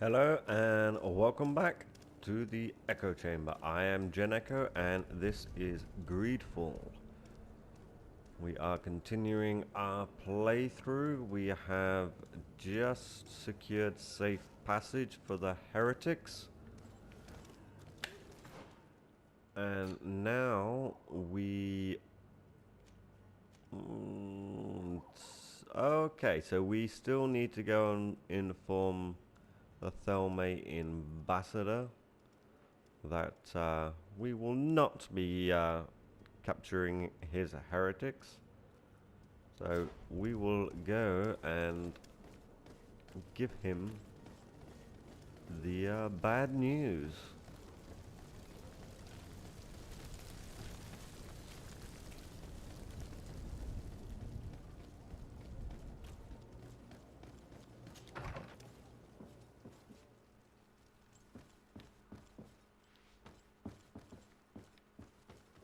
Hello and welcome back to the Echo Chamber. I am Gen Echo and this is GreedFall. We are continuing our playthrough. We have just secured safe passage for the heretics. And now we... okay, so we still need to go and inform the Thelme ambassador that we will not be capturing his heretics. So we will go and give him the bad news.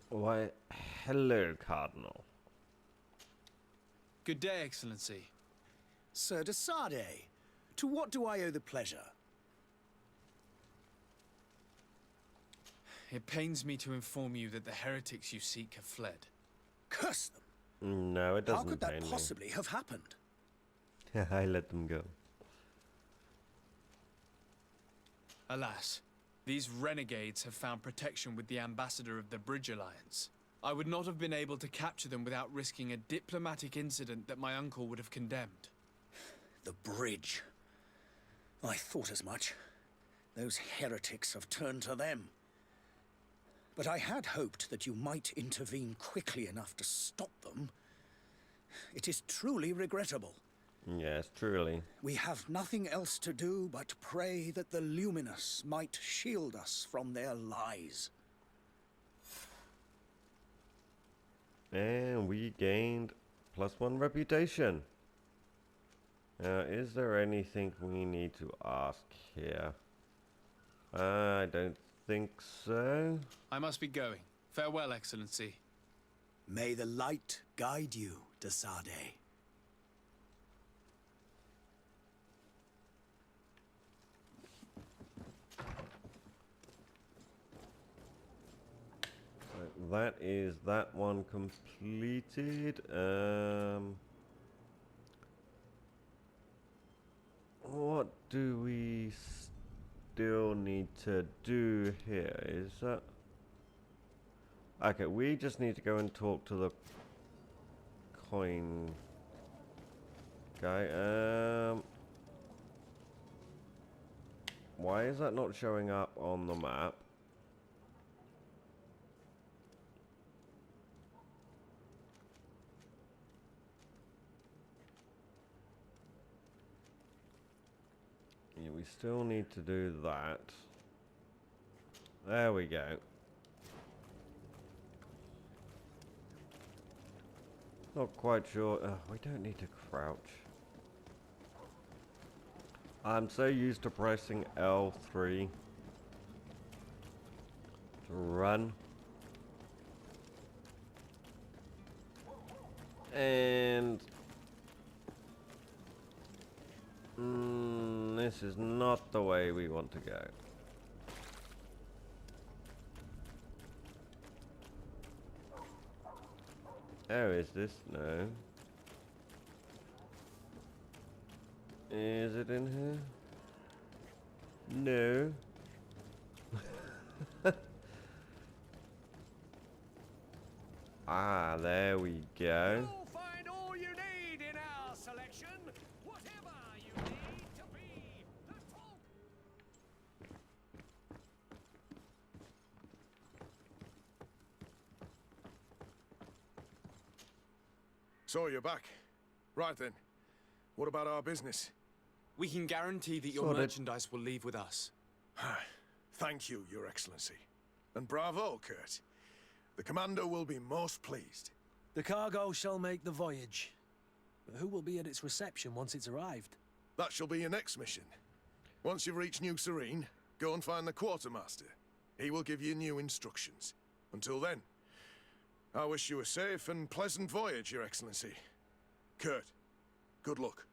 Why, hello, Cardinal. Good day, Excellency. Sir de Sardet, to what do I owe the pleasure? It pains me to inform you that the heretics you seek have fled. Curse them! No, it doesn't. How could that pain possibly have happened? me. I let them go. Alas, these renegades have found protection with the ambassador of the Bridge Alliance. I would not have been able to capture them without risking a diplomatic incident that my uncle would have condemned. The bridge. I thought as much. Those heretics have turned to them. But I had hoped that you might intervene quickly enough to stop them. It is truly regrettable. Yes, truly. We have nothing else to do but pray that the Luminous might shield us from their lies. And we gained +1 reputation. Now, is there anything we need to ask here? I don't think so. I must be going. Farewell, Excellency. May the light guide you, de Sardet. So that is that one completed. What do we still need to do here? Is that... okay, we just need to go and talk to the coin guy. Why is that not showing up on the map? Yeah, we still need to do that. There we go. Not quite sure. We don't need to crouch. I'm so used to pressing L3 to run. And this is not the way we want to go. Oh, is this? No. Is it in here? No. Ah, there we go. You'll find all you need in our selection. Whatever you need to be. Let's talk. So you're back. Right then. What about our business? We can guarantee that your Sorted. merchandise will leave with us. Thank you, Your Excellency. And bravo, Kurt. The Commander will be most pleased. The cargo shall make the voyage. But who will be at its reception once it's arrived? That shall be your next mission. Once you've reached New Serene, go and find the Quartermaster. He will give you new instructions. Until then, I wish you a safe and pleasant voyage, Your Excellency. Kurt, good luck.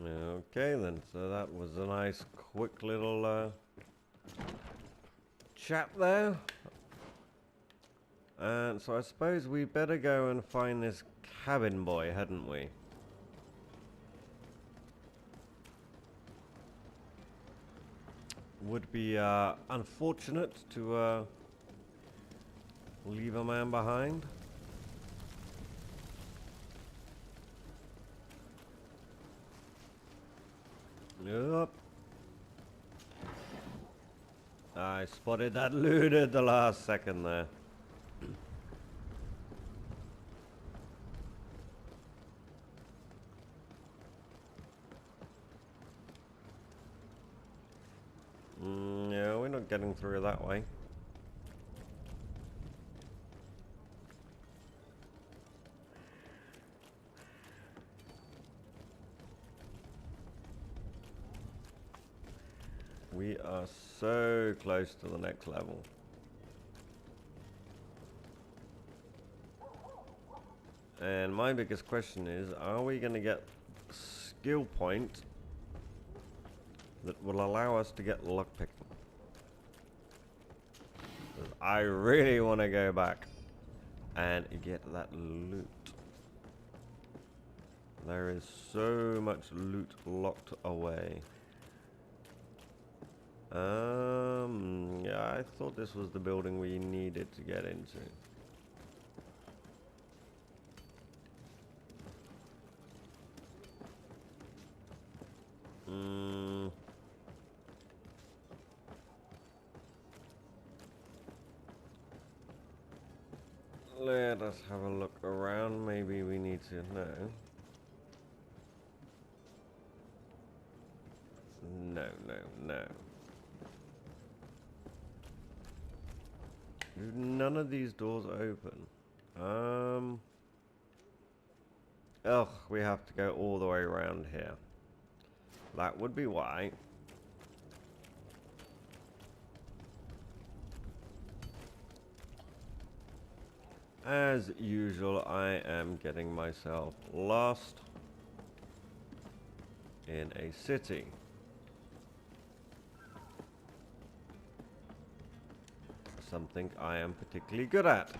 Okay then, so that was a nice quick little chat there. And so I suppose we better go and find this cabin boy, hadn't we? Would be unfortunate to leave a man behind. Yep. I spotted that loot at the last second there. Yeah, we're not getting through that way. We are so close to the next level. And my biggest question is, are we going to get skill point that will allow us to get lockpicking? Because I really want to go back and get that loot. There is so much loot locked away. Yeah, I thought this was the building we needed to get into. Let us have a look around. Maybe we need to know. No, no, no. Do none of these doors open? Ugh, we have to go all the way around here. That would be why. As usual, I am getting myself lost in a city. Something I am particularly good at.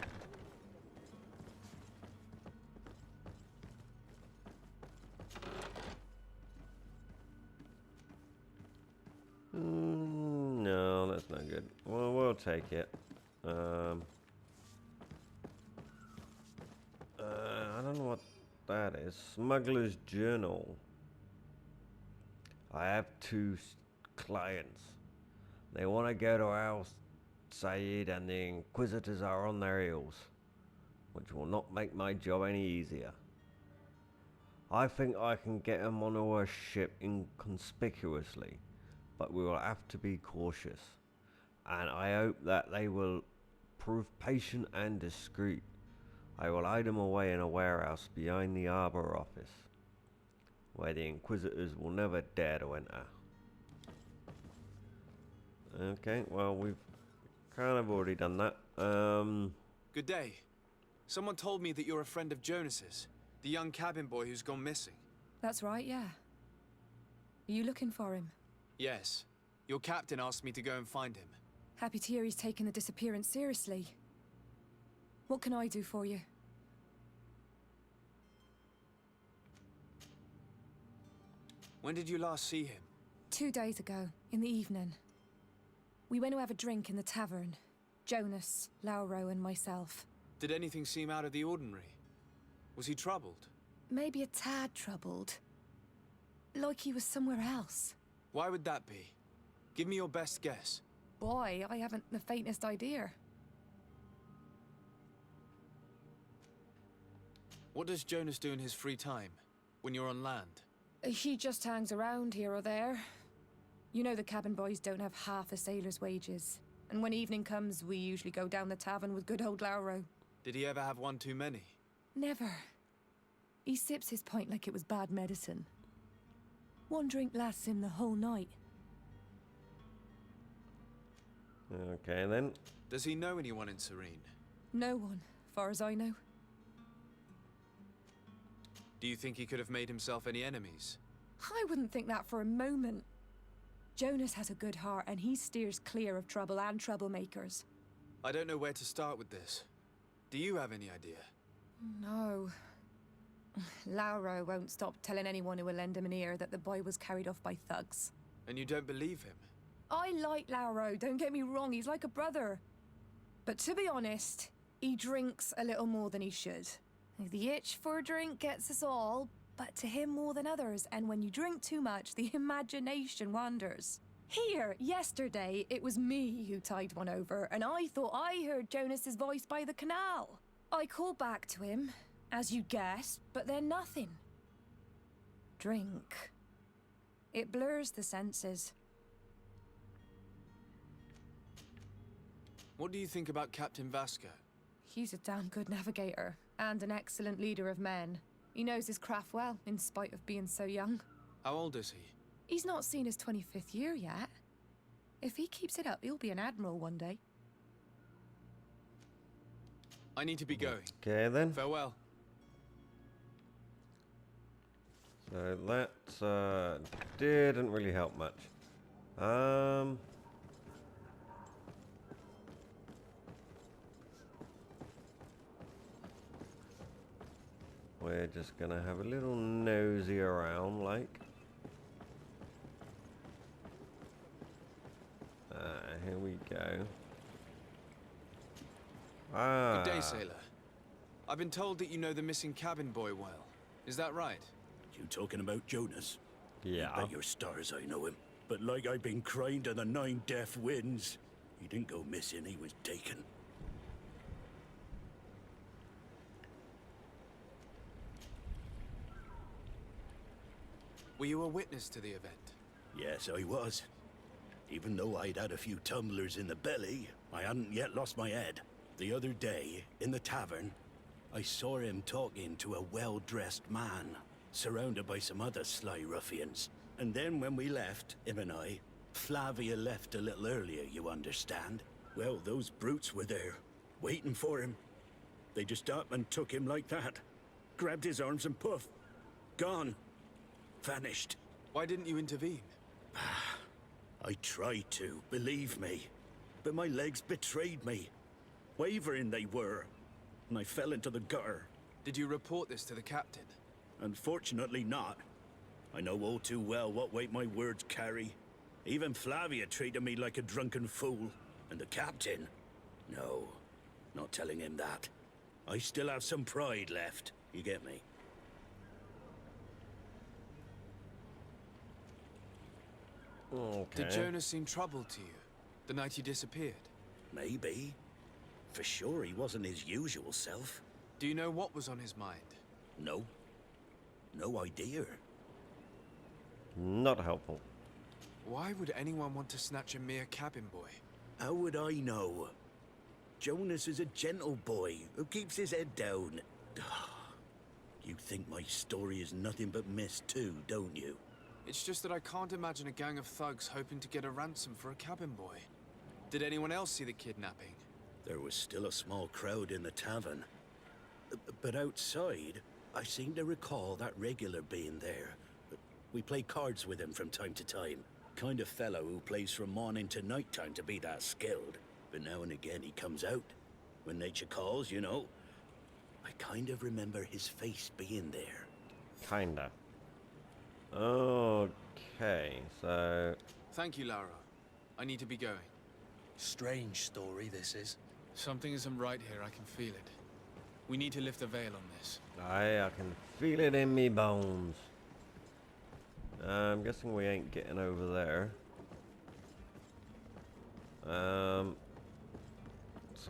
No, that's not good. Well, we'll take it. I don't know what that is. Smuggler's Journal. I have two clients. They want to go to Al Said and the Inquisitors are on their heels, which will not make my job any easier. I think I can get them onto a ship inconspicuously, but we will have to be cautious, and I hope that they will prove patient and discreet. I will hide them away in a warehouse behind the harbour office, where the Inquisitors will never dare to enter. Okay, well, we've kind of already done that. Good day. Someone told me that you're a friend of Jonas's, the young cabin boy who's gone missing. That's right, yeah. Are you looking for him? Yes. Your captain asked me to go and find him. Happy to hear he's taken the disappearance seriously. What can I do for you? When did you last see him? 2 days ago, in the evening. We went to have a drink in the tavern. Jonas, Lauro, and myself. Did anything seem out of the ordinary? Was he troubled? Maybe a tad troubled. Like he was somewhere else. Why would that be? Give me your best guess. Boy, I haven't the faintest idea. What does Jonas do in his free time, when you're on land? He just hangs around here or there. You know the cabin boys don't have half a sailor's wages. And when evening comes, we usually go down the tavern with good old Lauro. Did he ever have one too many? Never. He sips his pint like it was bad medicine. One drink lasts him the whole night. Okay, then. Does he know anyone in Serene? No one, far as I know. Do you think he could have made himself any enemies? I wouldn't think that for a moment. Jonas has a good heart and he steers clear of trouble and troublemakers. I don't know where to start with this. Do you have any idea? No. Lauro won't stop telling anyone who will lend him an ear that the boy was carried off by thugs. And you don't believe him? I like Lauro, don't get me wrong, he's like a brother. But to be honest, he drinks a little more than he should. The itch for a drink gets us all, but to him more than others, and when you drink too much, the imagination wanders. Here, yesterday, it was me who tied one over, and I thought I heard Jonas's voice by the canal. I called back to him, as you guessed, but then nothing. Drink. It blurs the senses. What do you think about Captain Vasco? He's a damn good navigator, and an excellent leader of men. He knows his craft well, in spite of being so young. How old is he? He's not seen his 25th year yet. If he keeps it up, he'll be an admiral one day. I need to be going. Okay then. Farewell. So that didn't really help much. We're just gonna have a little nosy around, like. Here we go. Good day, sailor. I've been told that you know the missing cabin boy well. Is that right? You talking about Jonas? Yeah. Bet your stars I know him. But like I've been crying to the 9 deaf winds, he didn't go missing, he was taken. Were you a witness to the event? Yes, I was. Even though I'd had a few tumblers in the belly, I hadn't yet lost my head. The other day, in the tavern, I saw him talking to a well-dressed man, surrounded by some other sly ruffians. And then when we left, him and I, Flavia left a little earlier, you understand? Well, those brutes were there, waiting for him. They just up and took him like that. Grabbed his arms and poof, gone. Vanished. Why didn't you intervene? I tried to, believe me. But my legs betrayed me. Wavering they were. And I fell into the gutter. Did you report this to the captain? Unfortunately not. I know all too well what weight my words carry. Even Flavia treated me like a drunken fool. And the captain? No, not telling him that. I still have some pride left. You get me? Okay. Did Jonas seem troubled to you the night he disappeared? Maybe. For sure he wasn't his usual self. Do you know what was on his mind? No. No idea. Not helpful. Why would anyone want to snatch a mere cabin boy? How would I know? Jonas is a gentle boy who keeps his head down. You think my story is nothing but mist too, don't you? It's just that I can't imagine a gang of thugs hoping to get a ransom for a cabin boy. Did anyone else see the kidnapping? There was still a small crowd in the tavern. But outside, I seem to recall that regular being there. We play cards with him from time to time. Kind of fellow who plays from morning to night time to be that skilled. But now and again he comes out. When nature calls, you know. I kind of remember his face being there. Kinda. Okay, so... Thank you, Lara. I need to be going. Strange story, this is. Something isn't right here, I can feel it. We need to lift the veil on this. I can feel it in me bones. I'm guessing we ain't getting over there. So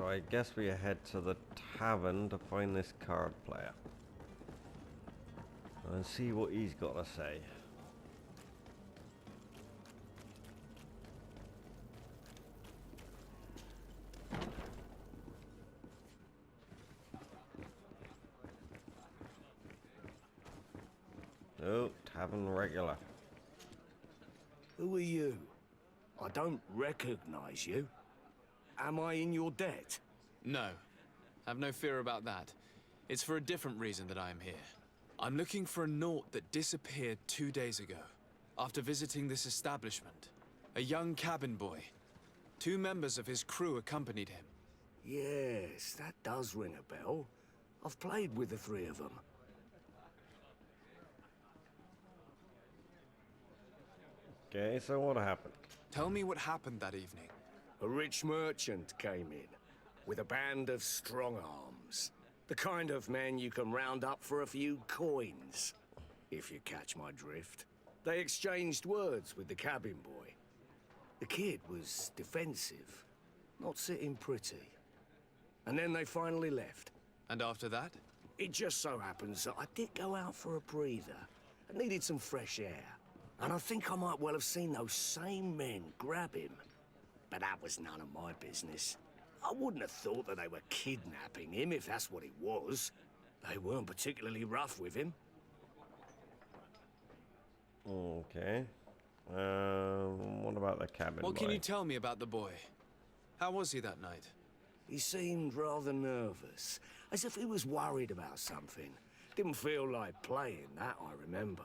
I guess we head to the tavern to find this card player. And see what he's got to say. Oh, tavern regular. Who are you? I don't recognize you. Am I in your debt? No. Have no fear about that. It's for a different reason that I am here. I'm looking for a Naut that disappeared 2 days ago, after visiting this establishment. A young cabin boy. 2 members of his crew accompanied him. Yes, that does ring a bell. I've played with the 3 of them. Okay, so what happened? Tell me what happened that evening. A rich merchant came in, with a band of strong arms. The kind of men you can round up for a few coins, if you catch my drift. They exchanged words with the cabin boy. The kid was defensive, not sitting pretty. And then they finally left. And after that? It just so happens that I did go out for a breather. I needed some fresh air. And I think I might well have seen those same men grab him. But that was none of my business. I wouldn't have thought that they were kidnapping him, if that's what it was. They weren't particularly rough with him. Okay. What about the cabin What can boy? you tell me about the boy? How was he that night? He seemed rather nervous, as if he was worried about something. Didn't feel like playing, that I remember.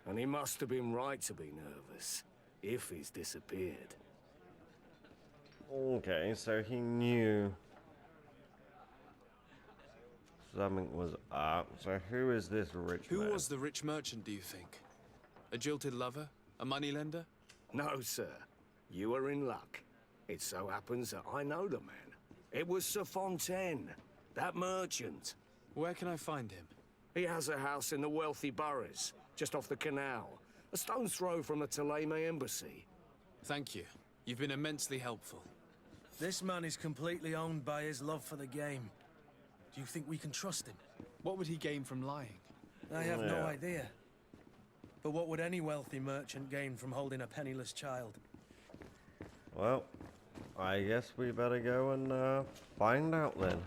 And he must have been right to be nervous, if he's disappeared. Okay, so he knew something was up. So who is this rich man? Who was the rich merchant, do you think? A jilted lover? A moneylender? No, sir. You are in luck. It so happens that I know the man. It was Sir Fontaine, that merchant. Where can I find him? He has a house in the wealthy boroughs, just off the canal. A stone's throw from the Thélème embassy. Thank you. You've been immensely helpful. This man is completely owned by his love for the game. Do you think we can trust him? What would he gain from lying? I have no Yeah. idea. But what would any wealthy merchant gain from holding a penniless child? Well, I guess we better go and find out then.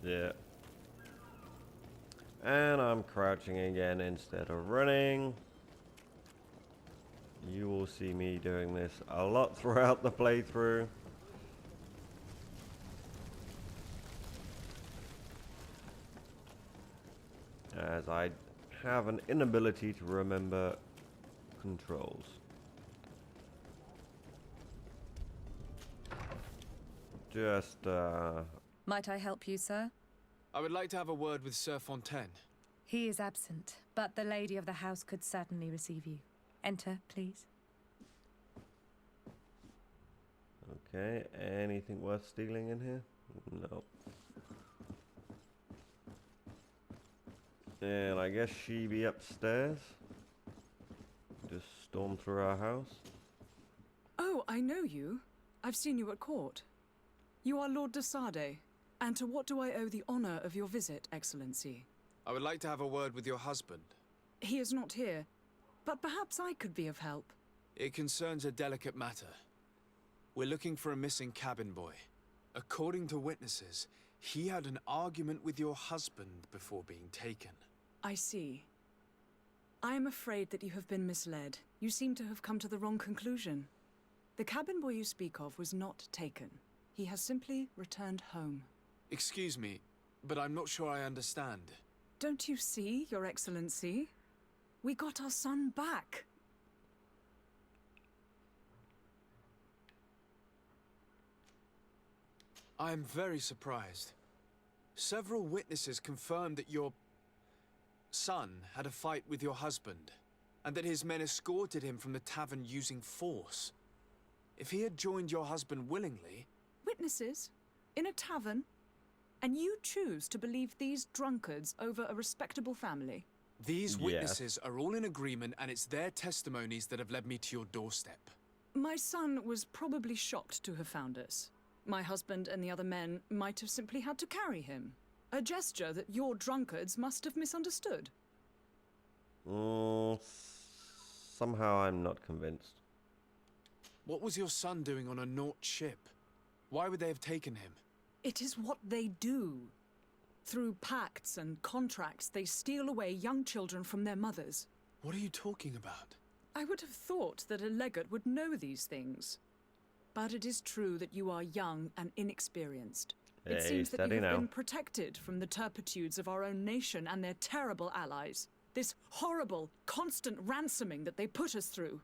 Yeah. And I'm crouching again instead of running. You will see me doing this a lot throughout the playthrough. As I have an inability to remember controls. Just, Might I help you, sir? I would like to have a word with Sir Fontaine. He is absent, but the lady of the house could certainly receive you. Enter, please. okay, anything worth stealing in here? No. And I guess she be upstairs. Just storm through our house. Oh, I know you. I've seen you at court. You are Lord de Sade. And to what do I owe the honor of your visit, Excellency? I would like to have a word with your husband. He is not here, but perhaps I could be of help. It concerns a delicate matter. We're looking for a missing cabin boy. According to witnesses, he had an argument with your husband before being taken. I see. I am afraid that you have been misled. You seem to have come to the wrong conclusion. The cabin boy you speak of was not taken. He has simply returned home. Excuse me, but I'm not sure I understand. Don't you see, Your Excellency? We got our son back. I am very surprised. Several witnesses confirmed that your son had a fight with your husband, and that his men escorted him from the tavern using force. If he had joined your husband willingly... Witnesses? In a tavern? And you choose to believe these drunkards over a respectable family? These Yes. witnesses are all in agreement, and it's their testimonies that have led me to your doorstep. My son was probably shocked to have found us. My husband and the other men might have simply had to carry him. A gesture that your drunkards must have misunderstood. Somehow I'm not convinced. What was your son doing on a Naut ship? Why would they have taken him? It is what they do. Through pacts and contracts, they steal away young children from their mothers. What are you talking about? I would have thought that a legate would know these things. But it is true that you are young and inexperienced. It seems that steady you have now. been protected from the turpitudes of our own nation and their terrible allies. This horrible, constant ransoming that they put us through.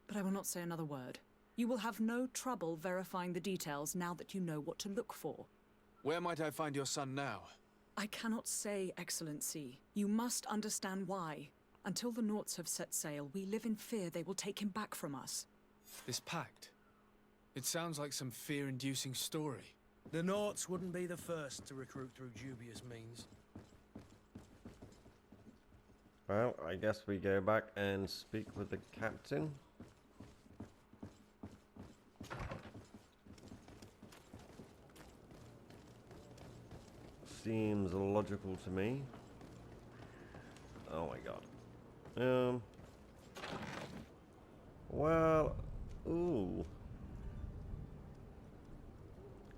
But I will not say another word. You will have no trouble verifying the details now that you know what to look for. Where might I find your son now? I cannot say, Excellency. You must understand why. Until the Nauts have set sail, we live in fear they will take him back from us. This pact. It sounds like some fear-inducing story. The Nauts wouldn't be the first to recruit through dubious means. Well, I guess we go back and speak with the captain. Seems logical to me. Oh my god. Well, ooh.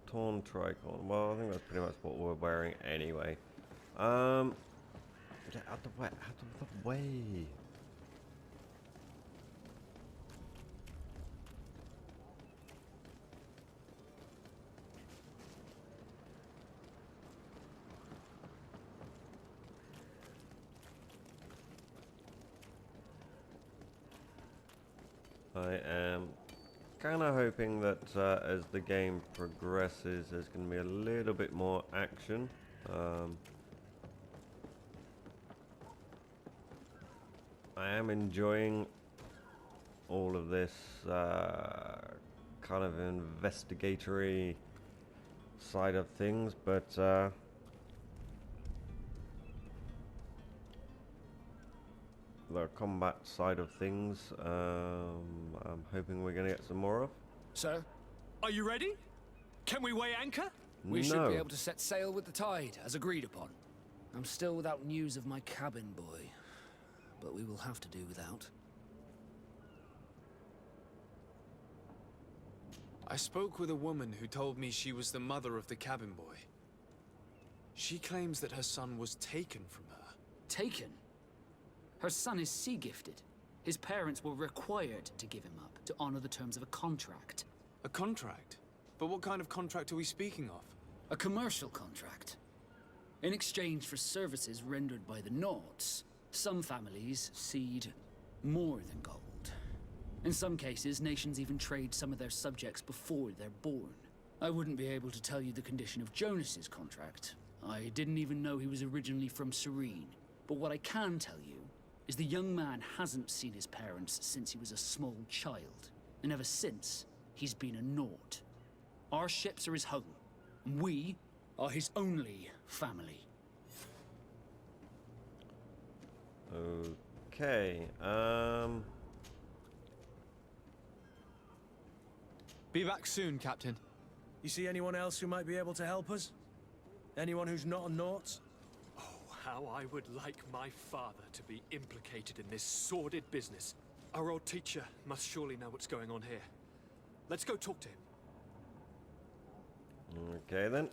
Torn tricorn. Well, I think that's pretty much what we're wearing anyway. Get out the way, out of the way. I am kind of hoping that as the game progresses, there's going to be a little bit more action. I am enjoying all of this kind of investigatory side of things, but the combat side of things, I'm hoping we're going to get some more of. Sir, are you ready? Can we weigh anchor? We should No. be able to set sail with the tide, as agreed upon. I'm still without news of my cabin boy, but we will have to do without. I spoke with a woman who told me she was the mother of the cabin boy. She claims that her son was taken from her. Taken? Her son is sea-gifted. His parents were required to give him up to honor the terms of a contract. A contract? But what kind of contract are we speaking of? A commercial contract. In exchange for services rendered by the Nauts, some families cede more than gold. In some cases, nations even trade some of their subjects before they're born. I wouldn't be able to tell you the condition of Jonas's contract. I didn't even know he was originally from Serene. But what I can tell you is the young man hasn't seen his parents since he was a small child. And ever since, he's been a Naut. Our ships are his home, and we are his only family. Okay, Be back soon, Captain. You see anyone else who might be able to help us? Anyone who's not a Naut? Oh, how I would like my father to be implicated in this sordid business. Our old teacher must surely know what's going on here. Let's go talk to him. okay then.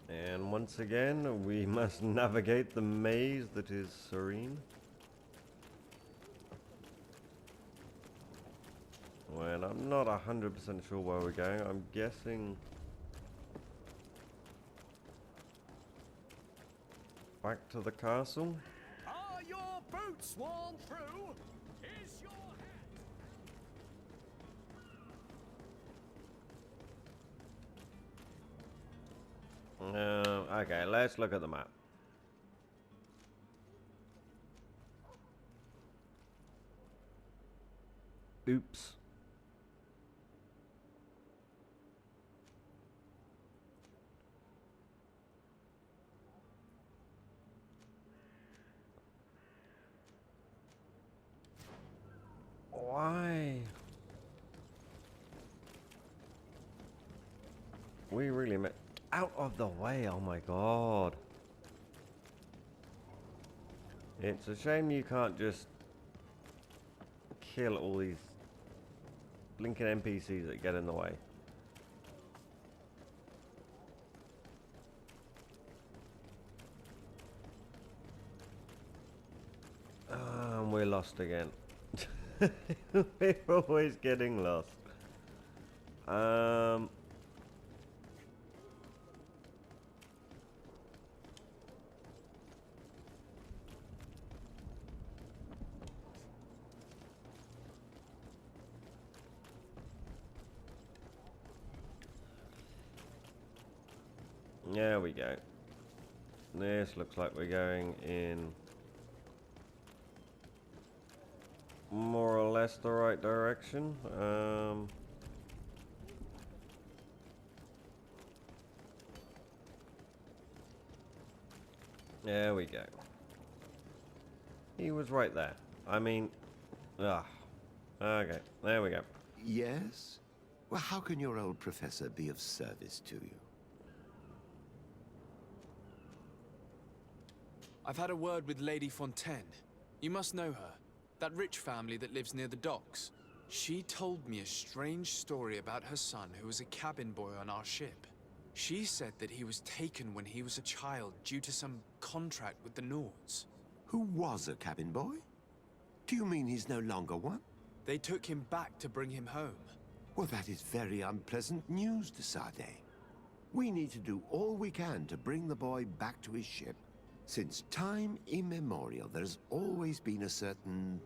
And once again, we must navigate the maze that is Serene. When I'm not 100% sure where we're going, I'm guessing back to the castle. Are your boots worn through? Is your hat? Okay, let's look at the map. Oops. Why? We really met out of the way, oh my god. It's a shame you can't just kill all these blinking NPCs that get in the way. We're lost again. We're always getting lost. There we go. This looks like we're going in more or less the right direction. There we go. He was right there. I mean, okay, there we go. Yes? Well, how can your old professor be of service to you? I've had a word with Lady Fontaine. You must know her. That rich family that lives near the docks. She told me a strange story about her son who was a cabin boy on our ship. She said that he was taken when he was a child due to some contract with the Nords. Who was a cabin boy? Do you mean he's no longer one? They took him back to bring him home. Well, that is very unpleasant news, de Sade. We need to do all we can to bring the boy back to his ship. Since time immemorial, there's always been a certain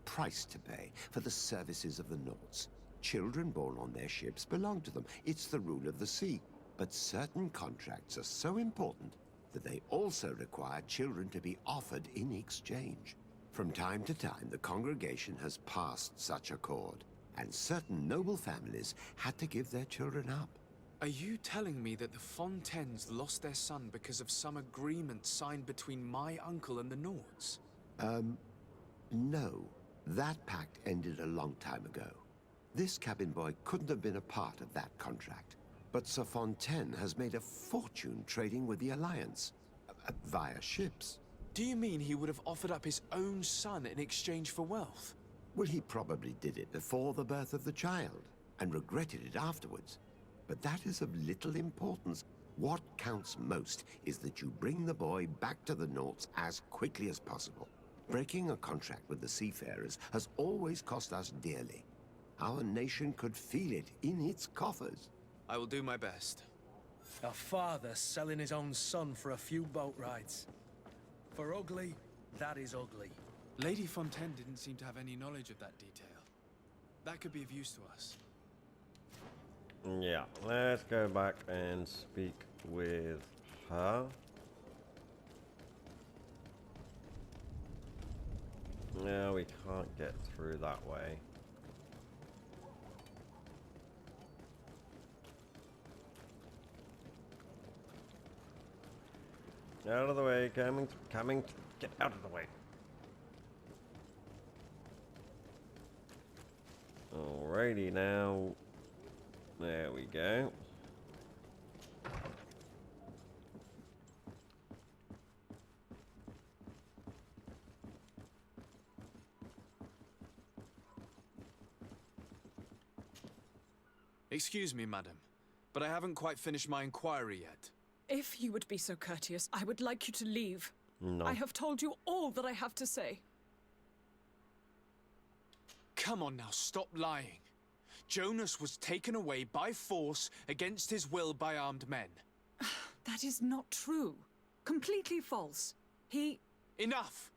price to pay for the services of the Nords. Children born on their ships belong to them. It's the rule of the sea. But certain contracts are so important that they also require children to be offered in exchange. From time to time, the congregation has passed such accord, and certain noble families had to give their children up. Are you telling me that the Fontaines lost their son because of some agreement signed between my uncle and the Nords? No. That pact ended a long time ago. This cabin boy couldn't have been a part of that contract. But Sir Fontaine has made a fortune trading with the Alliance, via ships. Do you mean he would have offered up his own son in exchange for wealth? Well, he probably did it before the birth of the child, and regretted it afterwards. But that is of little importance. What counts most is that you bring the boy back to the Nords as quickly as possible. Breaking a contract with the seafarers has always cost us dearly. Our nation could feel it in its coffers. I will do my best. A father selling his own son for a few boat rides. For ugly, that is ugly. Lady Fontaine didn't seem to have any knowledge of that detail. That could be of use to us. Yeah, let's go back and speak with her. No, we can't get through that way. Out of the way, coming, get out of the way. Alrighty now. There we go. Excuse me, madam, but I haven't quite finished my inquiry yet. If you would be so courteous, I would like you to leave. No. I have told you all that I have to say. Come on now, stop lying. Jonas was taken away by force against his will by armed men. That is not true. Completely false. He... Enough!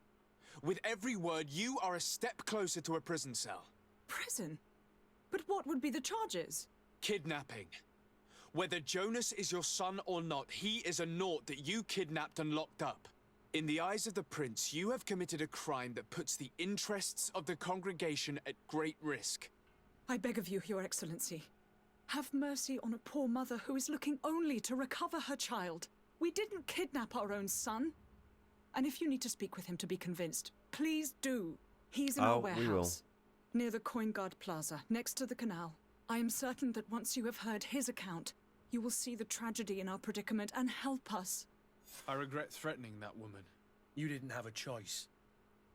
With every word, you are a step closer to a prison cell. Prison? But what would be the charges? Kidnapping. Whether Jonas is your son or not, he is a Nort that you kidnapped and locked up. In the eyes of the Prince, you have committed a crime that puts the interests of the congregation at great risk. I beg of you, Your Excellency. Have mercy on a poor mother who is looking only to recover her child. We didn't kidnap our own son. And if you need to speak with him to be convinced, please do. He's in our warehouse, near the Coin Guard Plaza, next to the canal. I am certain that once you have heard his account, you will see the tragedy in our predicament and help us. I regret threatening that woman. You didn't have a choice.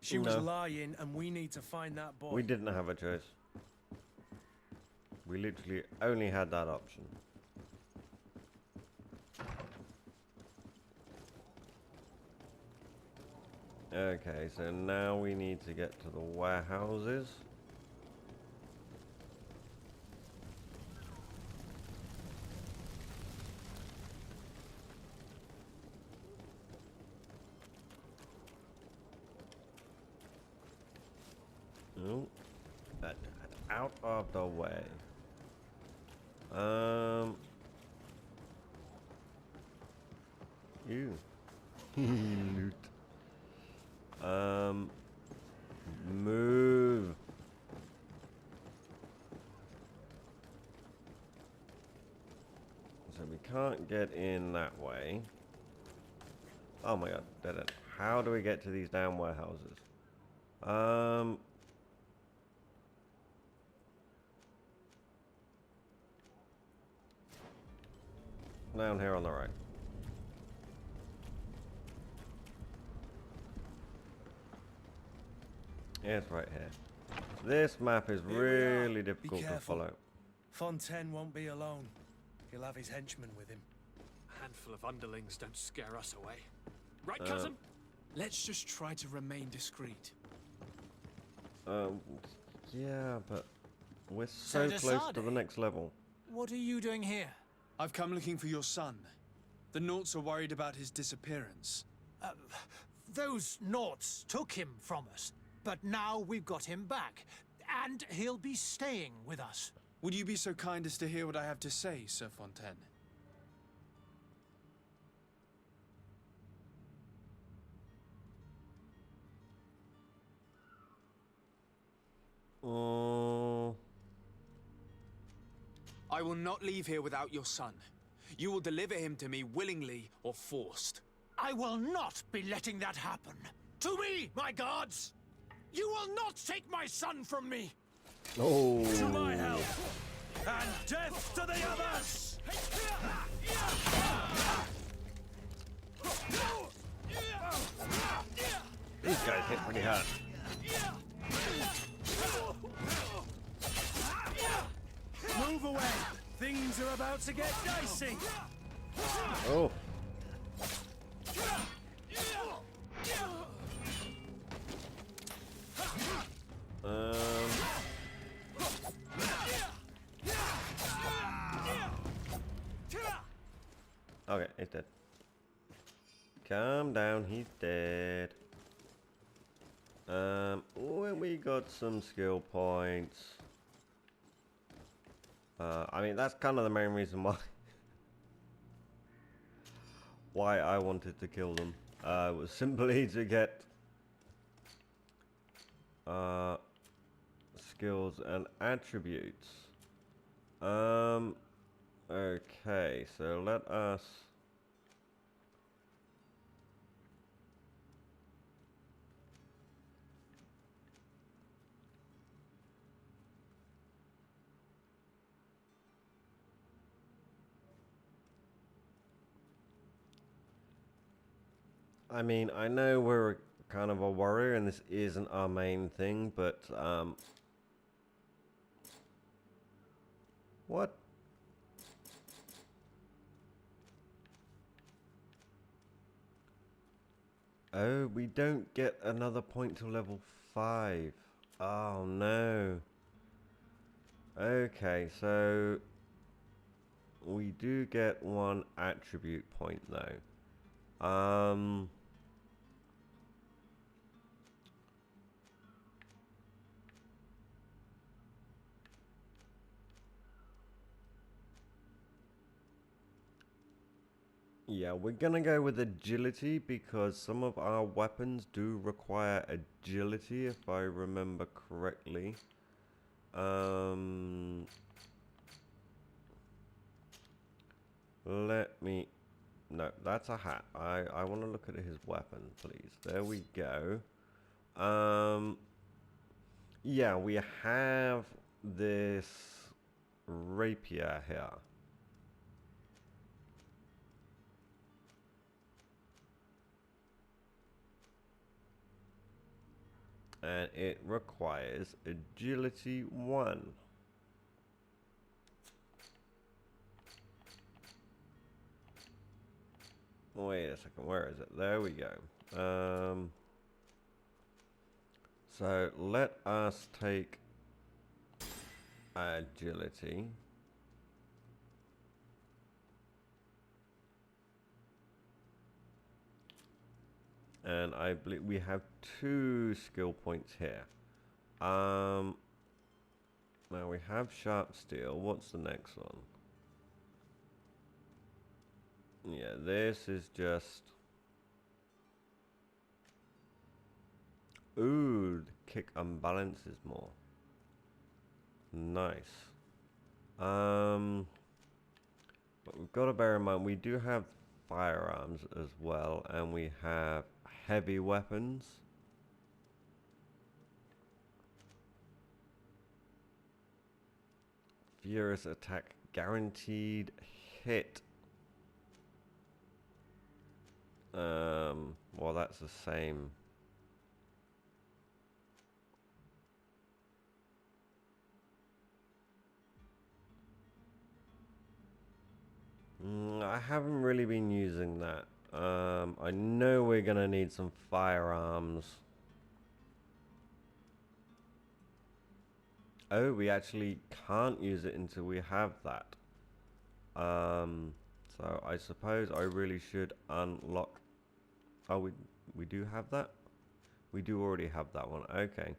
She was lying, and we need to find that boy. We didn't have a choice. We literally only had that option. Okay, so now we need to get to the warehouses. Oh, that's out of the way. You. Loot. Move. So we can't get in that way. Oh my god, dead end. How do we get to these damn warehouses? Down here on the right. Yeah, it's right here. This map is really difficult to follow. Fontaine won't be alone. He'll have his henchmen with him. A handful of underlings don't scare us away. Right, cousin? Let's just try to remain discreet. Yeah, but we're so close to the next level. What are you doing here? I've come looking for your son. The Naughts are worried about his disappearance. Those Naughts took him from us, but now we've got him back, and he'll be staying with us. Would you be so kind as to hear what I have to say, Sir Fontaine? I will not leave here without your son. You will deliver him to me willingly or forced. I will not be letting that happen. To me, my guards! You will not take my son from me! Oh. To my help! And death to the others! These guys hit pretty hard. Move away! Things are about to get dicey! Oh. Okay, he's dead. Calm down, he's dead. We got some skill points. I mean, that's kind of the main reason why I wanted to kill them. Was simply to get skills and attributes. Okay, so let us I mean, I know we're kind of a warrior and this isn't our main thing, but what? Oh, we don't get another point to level 5. Oh no. Okay, so we do get one attribute point though. Yeah, we're gonna go with agility because some of our weapons do require agility, if I remember correctly. Let me... No, that's a hat. I want to look at his weapon, please. There we go. Yeah, we have this rapier here. And it requires agility 1. Wait a second, where is it? There we go. So let us take agility. And I believe we have 2 skill points here. Now we have sharp steel. What's the next one? Yeah, this is just... Ooh, the kick unbalances more. Nice. But we've got to bear in mind we do have firearms as well, and we have heavy weapons. Furious attack, guaranteed hit. Well, that's the same. I haven't really been using that. I know we're gonna need some firearms. Oh, we actually can't use it until we have that. So I suppose I really should unlock... Oh, we do have that? We do already have that one. Okay.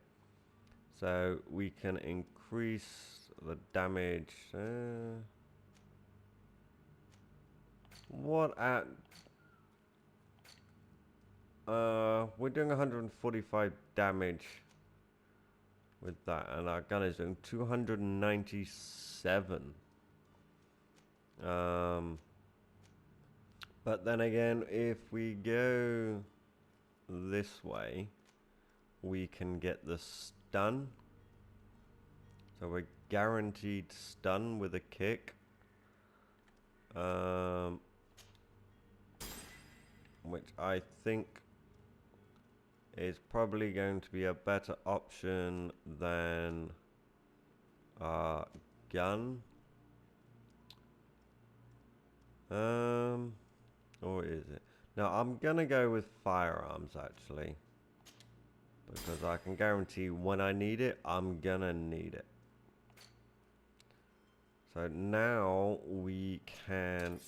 So we can increase the damage. What at... we're doing 145 damage with that, and our gun is doing 297. But then again, if we go this way, we can get the stun. So we're guaranteed stun with a kick. Which I think is probably going to be a better option than gun. Or is it? No, I'm gonna go with firearms actually, because I can guarantee when I need it, I'm gonna need it. So now we can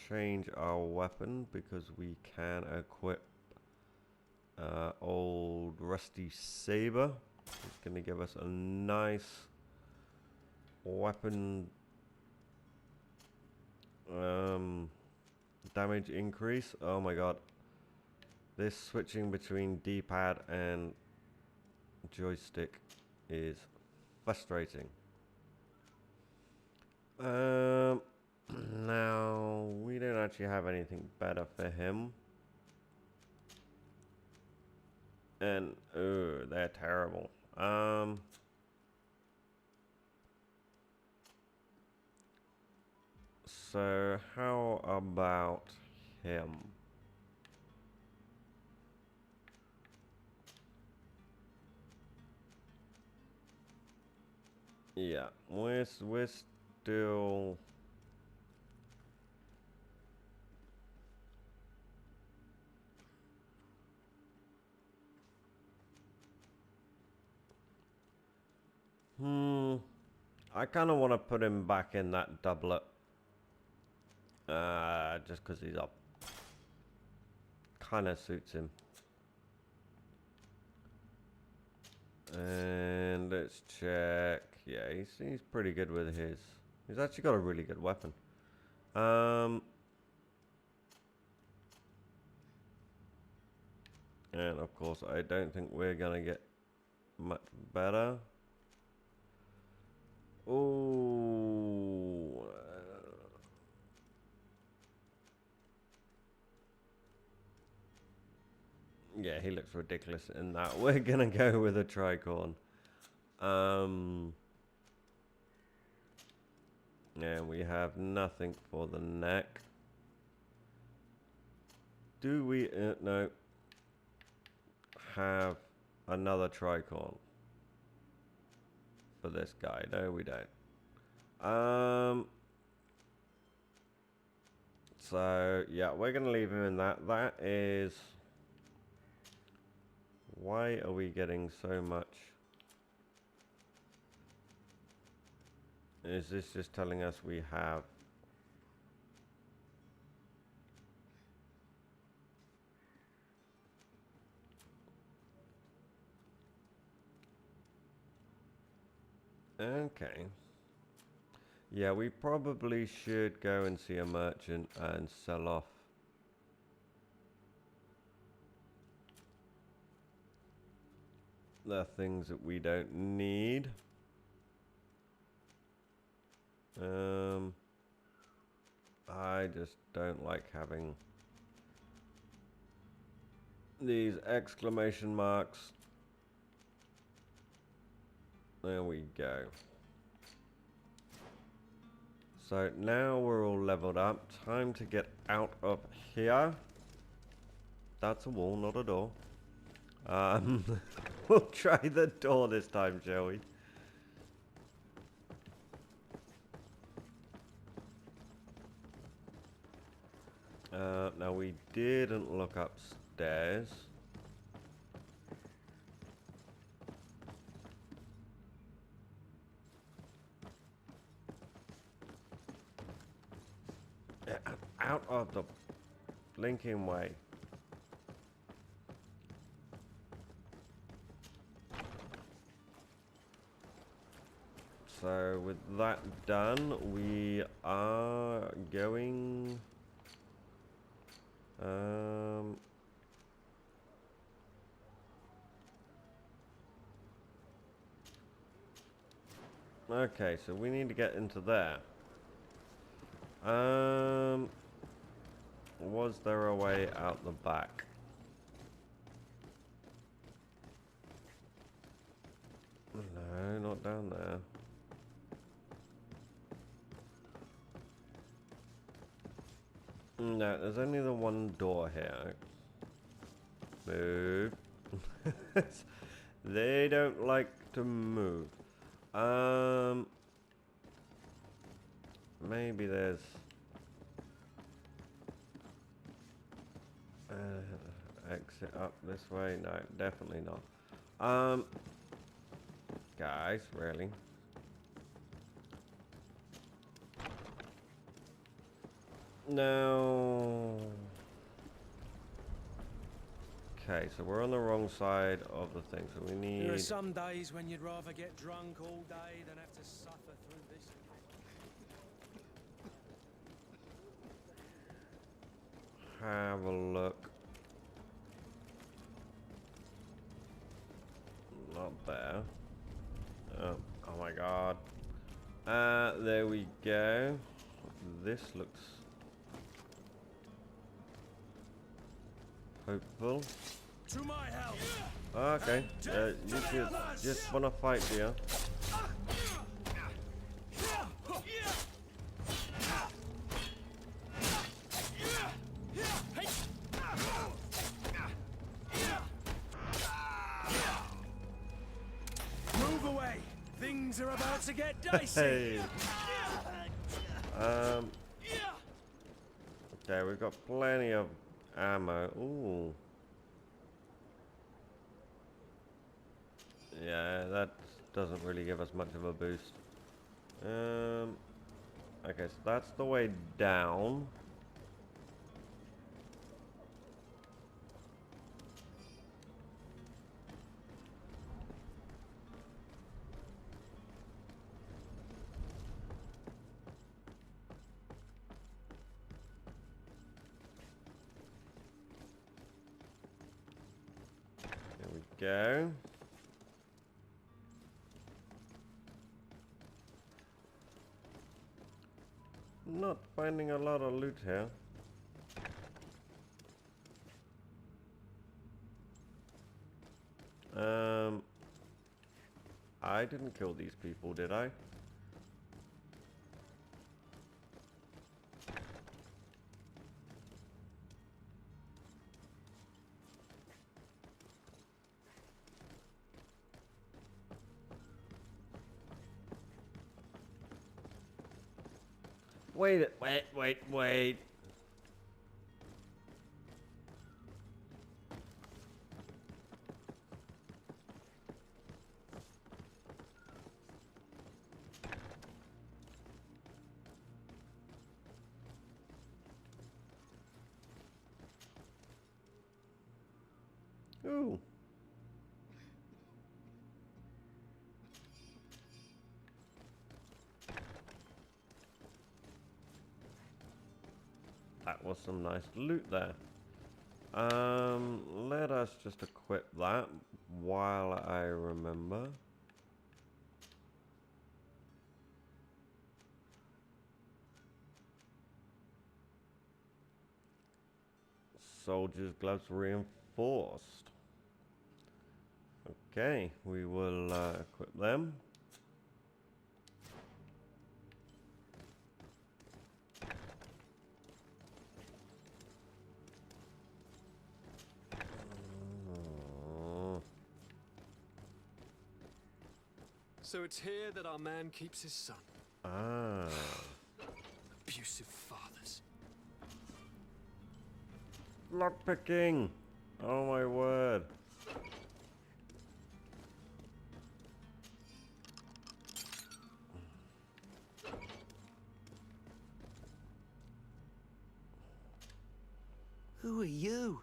change our weapon because we can equip old rusty saber. It's going to give us a nice weapon damage increase. Oh my god, this switching between D-pad and joystick is frustrating. Now we don't actually have anything better for him, and they're terrible. So how about him? Yeah, we're still... I kind of want to put him back in that doublet. Just because he's up. Kind of suits him. And let's check. Yeah, he's pretty good with his. He's actually got a really good weapon. And of course, I don't think we're gonna get much better. Oh. Yeah, he looks ridiculous in that. We're gonna go with a tricorn. And we have nothing for the neck. Do we no have another tricorn for this guy? No, we don't. So yeah, we're gonna leave him in that. That is Why are we getting so much? Is this just telling us we have? Okay. Yeah, we probably should go and see a merchant and sell off the things that we don't need. I just don't like having these exclamation marks. There we go. So now we're all leveled up. Time to get out of here. That's a wall, not a door. We'll try the door this time, shall we? Now we didn't look upstairs. Out of the blinking way. So with that done, we are going okay, so we need to get into there. Was there a way out the back? No, not down there. No, there's only the one door here. Move. They don't like to move. Maybe there's exit up this way. No, definitely not. Guys, really? No. Okay, so we're on the wrong side of the thing, so we need... There are some days when you'd rather get drunk all day than have to suffer through this. Have a look. Not there. Oh my god. There we go. This looks hopeful. To my help. Okay. You just wanna fight, do you? Move away. Things are about to get dicey. Hey. Okay, we've got plenty of ammo. Ooh. Yeah, that doesn't really give us much of a boost. Okay, so that's the way down. There we go. Not finding a lot of loot here. I didn't kill these people, did I? Wait. cool. That was some nice loot there. Let us just equip that while I remember. Soldier's gloves reinforced. Okay, we will equip them. So it's here that our man keeps his son. Ah. Abusive fathers. Lockpicking! Oh my word. Who are you?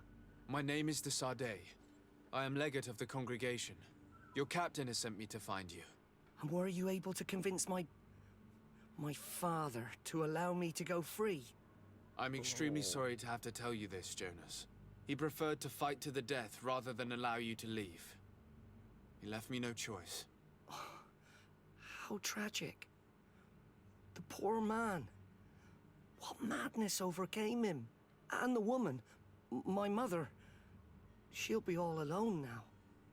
My name is de Sardet. I am legate of the congregation. Your captain has sent me to find you. And were you able to convince my father to allow me to go free? I'm extremely sorry to have to tell you this, Jonas. He preferred to fight to the death rather than allow you to leave. He left me no choice. How tragic. The poor man. What madness overcame him? And the woman, my mother. She'll be all alone now.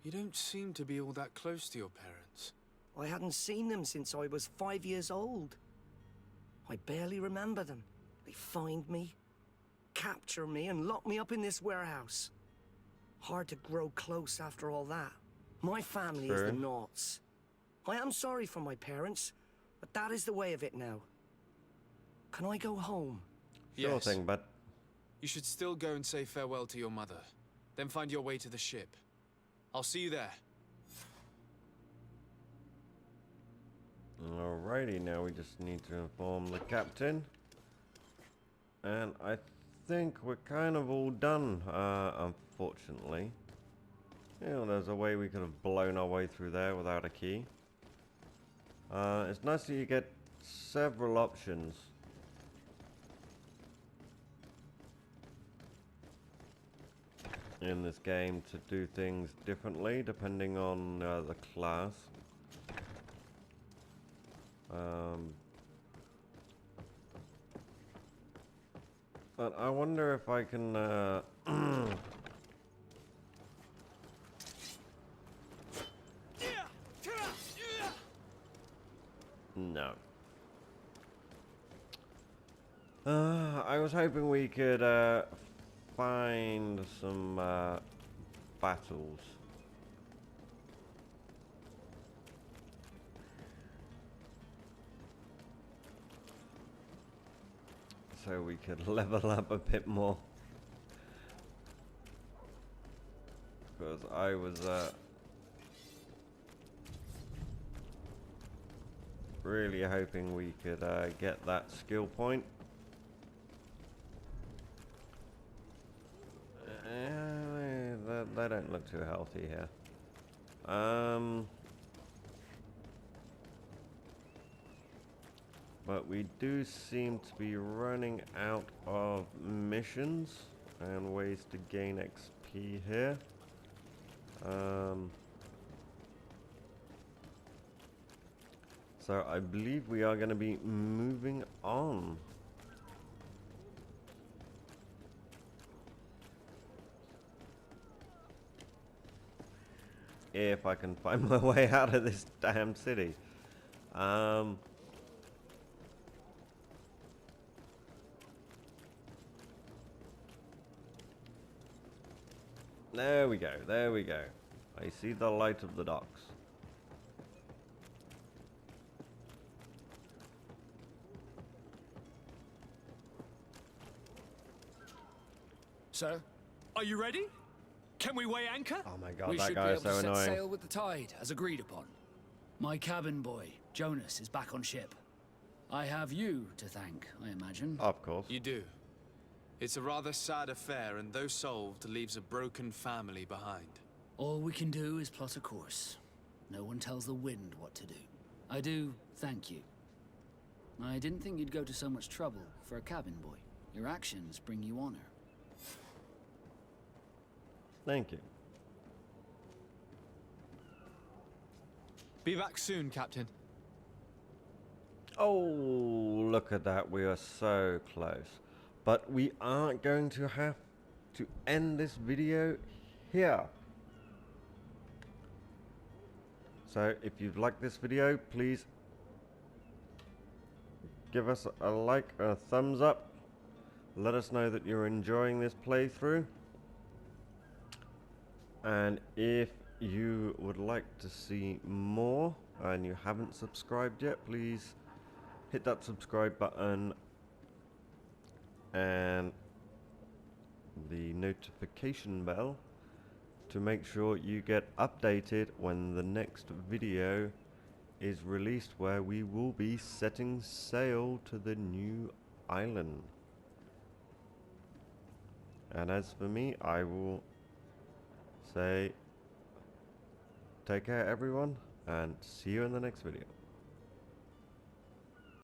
You don't seem to be all that close to your parents. I hadn't seen them since I was 5 years old. I barely remember them. They find me, capture me, and lock me up in this warehouse. Hard to grow close after all that. My family is the Naughts. I am sorry for my parents, but that is the way of it now. Can I go home? Sure thing, but you should still go and say farewell to your mother. Then find your way to the ship. I'll see you there. Alrighty, now we just need to inform the captain. And I think we're kind of all done, unfortunately. You know, there's a way we could have blown our way through there without a key. It's nice that you get several options. In this game to do things differently depending on the class. But I wonder if I can no. I was hoping we could find some battles. So we could level up a bit more. Because I was really hoping we could get that skill point. They don't look too healthy here. But we do seem to be running out of missions and ways to gain XP here. So I believe we are going to be moving on. If I can find my way out of this damn city. There we go, there we go. I see the light of the docks. Sir? Are you ready? Can we weigh anchor? Oh my god, We that should guy be is able so to set annoying. sail with the tide, as agreed upon. My cabin boy, Jonas, is back on ship. I have you to thank, I imagine. Of course. You do. It's a rather sad affair, and though solved, leaves a broken family behind. All we can do is plot a course. No one tells the wind what to do. I do thank you. I didn't think you'd go to so much trouble for a cabin boy. Your actions bring you honor. Thank you. Be back soon, Captain. Oh, look at that. We are so close. But we aren't going to have to end this video here. So if you've liked this video, please give us a like, a thumbs up. Let us know that you're enjoying this playthrough. And if you would like to see more and you haven't subscribed yet, please hit that subscribe button and the notification bell to make sure you get updated when the next video is released, where we will be setting sail to the new island. And as for me, I will say take care everyone, and see you in the next video.